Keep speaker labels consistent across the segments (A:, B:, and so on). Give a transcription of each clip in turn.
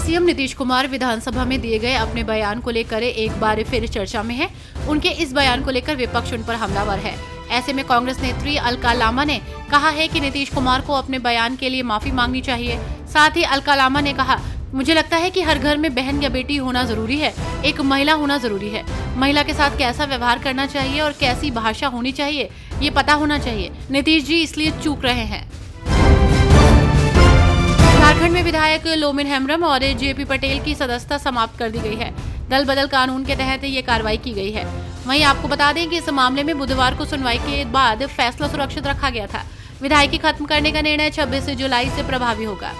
A: CM Nitish Kumar विधानसभा में दिए गए अपने बयान को लेकर एक बार फिर चर्चा में हैं। उनके इस बयान को लेकर विपक्ष उन पर हमलावर है। ऐसे में कांग्रेस नेत्री अलका लामा ने कहा है कि नीतीश कुमार को अपने बयान के लिए माफी मांगनी चाहिए। साथ ही अलका लामा ने कहा, मुझे लगता है कि हर घर में बहन या बेटी होना जरूरी है, एक महिला होना जरूरी है। महिला के साथ कैसा व्यवहार करना चाहिए और कैसी भाषा होनी चाहिए, ये पता होना चाहिए। नीतीश जी इसलिए चूक रहे हैं। झारखंड में विधायक लोमिन हेम्ब्रम और जेपी पटेल की सदस्यता समाप्त कर दी गई है। दल बदल कानून के तहत ये कार्रवाई की गई है। वहीं आपको बता दें कि इस मामले में बुधवार को सुनवाई के बाद फैसला सुरक्षित रखा गया था। विधायकी खत्म करने का निर्णय 26 जुलाई से प्रभावी होगा।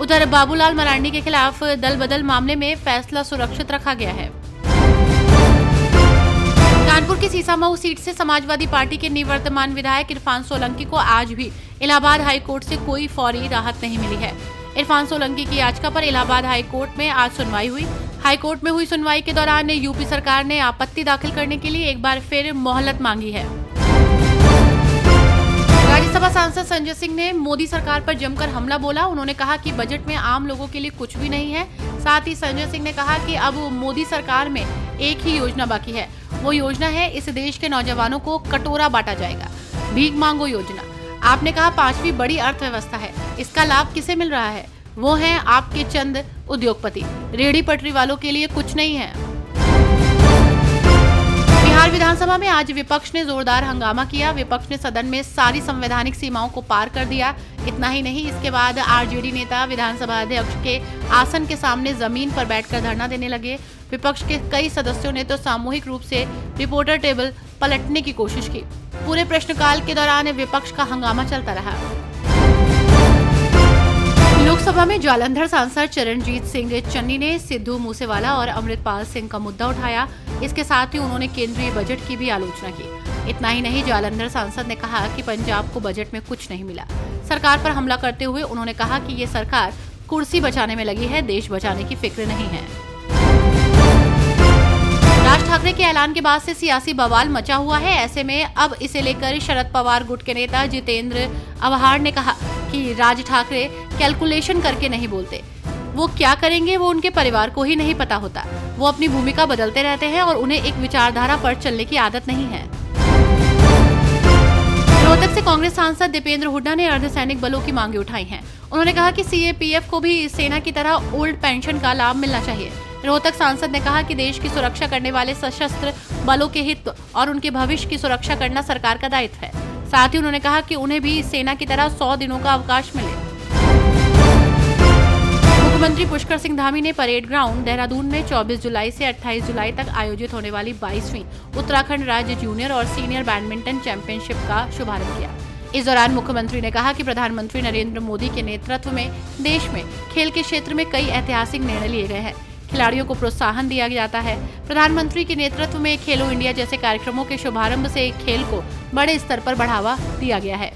A: उधर बाबूलाल मरांडी के खिलाफ दल बदल मामले में फैसला सुरक्षित रखा गया है। कानपुर की सीसामऊ सीट से समाजवादी पार्टी के निवर्तमान विधायक इरफान सोलंकी को आज भी इलाहाबाद हाई कोर्ट से कोई फौरी राहत नहीं मिली है। इरफान सोलंकी की याचिका पर इलाहाबाद हाई कोर्ट में आज सुनवाई हुई। हाई कोर्ट में हुई सुनवाई के दौरान यूपी सरकार ने आपत्ति दाखिल करने के लिए एक बार फिर मोहलत मांगी है। राज्यसभा सांसद संजय सिंह ने मोदी सरकार पर जमकर हमला बोला। उन्होंने कहा कि बजट में आम लोगों के लिए कुछ भी नहीं है। साथ ही संजय सिंह ने कहा कि अब मोदी सरकार में एक ही योजना बाकी है। वो योजना है, इस देश के नौजवानों को कटोरा बांटा जाएगा, भीख मांगो योजना। आपने कहा 5वीं बड़ी अर्थव्यवस्था है, इसका लाभ किसे मिल रहा है? वो हैं आपके चंद उद्योगपति, रेहड़ी पटरी वालों के लिए कुछ नहीं है। बिहार विधानसभा में आज विपक्ष ने जोरदार हंगामा किया। विपक्ष ने सदन में सारी संवैधानिक सीमाओं को पार कर दिया। इतना ही नहीं, इसके बाद आरजेडी नेता विधानसभा अध्यक्ष के आसन के सामने जमीन पर बैठकर धरना देने लगे। विपक्ष के कई सदस्यों ने तो सामूहिक रूप से रिपोर्टर टेबल पलटने की कोशिश की। पूरे प्रश्नकाल के दौरान विपक्ष का हंगामा चलता रहा। लोकसभा में जालंधर सांसद चरणजीत सिंह चन्नी ने सिद्धू मूसेवाला और अमृतपाल सिंह का मुद्दा उठाया। इसके साथ ही उन्होंने केंद्रीय बजट की भी आलोचना की। इतना ही नहीं, जालंधर सांसद ने कहा कि पंजाब को बजट में कुछ नहीं मिला। सरकार पर हमला करते हुए उन्होंने कहा कि ये सरकार कुर्सी बचाने में लगी है, देश बचाने की फिक्र नहीं है। राज ठाकरे के ऐलान के बाद से सियासी बवाल मचा हुआ है। ऐसे में अब इसे लेकर शरद पवार गुट के नेता जितेंद्र अवहार ने कहा कि राज ठाकरे कैलकुलेशन करके नहीं बोलते। वो क्या करेंगे वो उनके परिवार को ही नहीं पता होता। वो अपनी भूमिका बदलते रहते हैं और उन्हें एक विचारधारा पर चलने की आदत नहीं है। रोहतक से कांग्रेस सांसद दीपेंद्र हुड्डा ने अर्धसैनिक बलों की मांगे उठाई हैं। उन्होंने कहा कि सीएपीएफ को भी सेना की तरह ओल्ड पेंशन का लाभ मिलना चाहिए। रोहतक सांसद ने कहा कि देश की सुरक्षा करने वाले सशस्त्र बलों के हित और उनके भविष्य की सुरक्षा करना सरकार का दायित्व है। साथ ही उन्होंने कहा कि उन्हें भी सेना की तरह 100 दिनों का अवकाश मिले। मुख्यमंत्री पुष्कर सिंह धामी ने परेड ग्राउंड देहरादून में 24 जुलाई से 28 जुलाई तक आयोजित होने वाली 22वीं उत्तराखंड राज्य जूनियर और सीनियर बैडमिंटन चैंपियनशिप का शुभारंभ किया। इस दौरान मुख्यमंत्री ने कहा कि प्रधानमंत्री नरेंद्र मोदी के नेतृत्व में देश में खेल के क्षेत्र में कई ऐतिहासिक निर्णय लिए गए हैं। खिलाड़ियों को प्रोत्साहन दिया जाता है। प्रधानमंत्री के नेतृत्व में खेलो इंडिया जैसे कार्यक्रमों के शुभारंभ से खेल को बड़े स्तर पर बढ़ावा दिया गया है।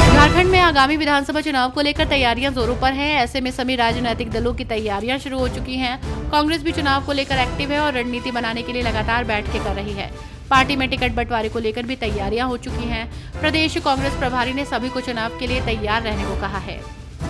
A: झारखंड में आगामी विधानसभा चुनाव को लेकर तैयारियां जोरों पर हैं। ऐसे में सभी राजनीतिक दलों की तैयारियां शुरू हो चुकी हैं। कांग्रेस भी चुनाव को लेकर एक्टिव है और रणनीति बनाने के लिए लगातार बैठकें कर रही है। पार्टी में टिकट बंटवारे को लेकर भी तैयारियां हो चुकी हैं। प्रदेश कांग्रेस प्रभारी ने सभी को चुनाव के लिए तैयार रहने को कहा है।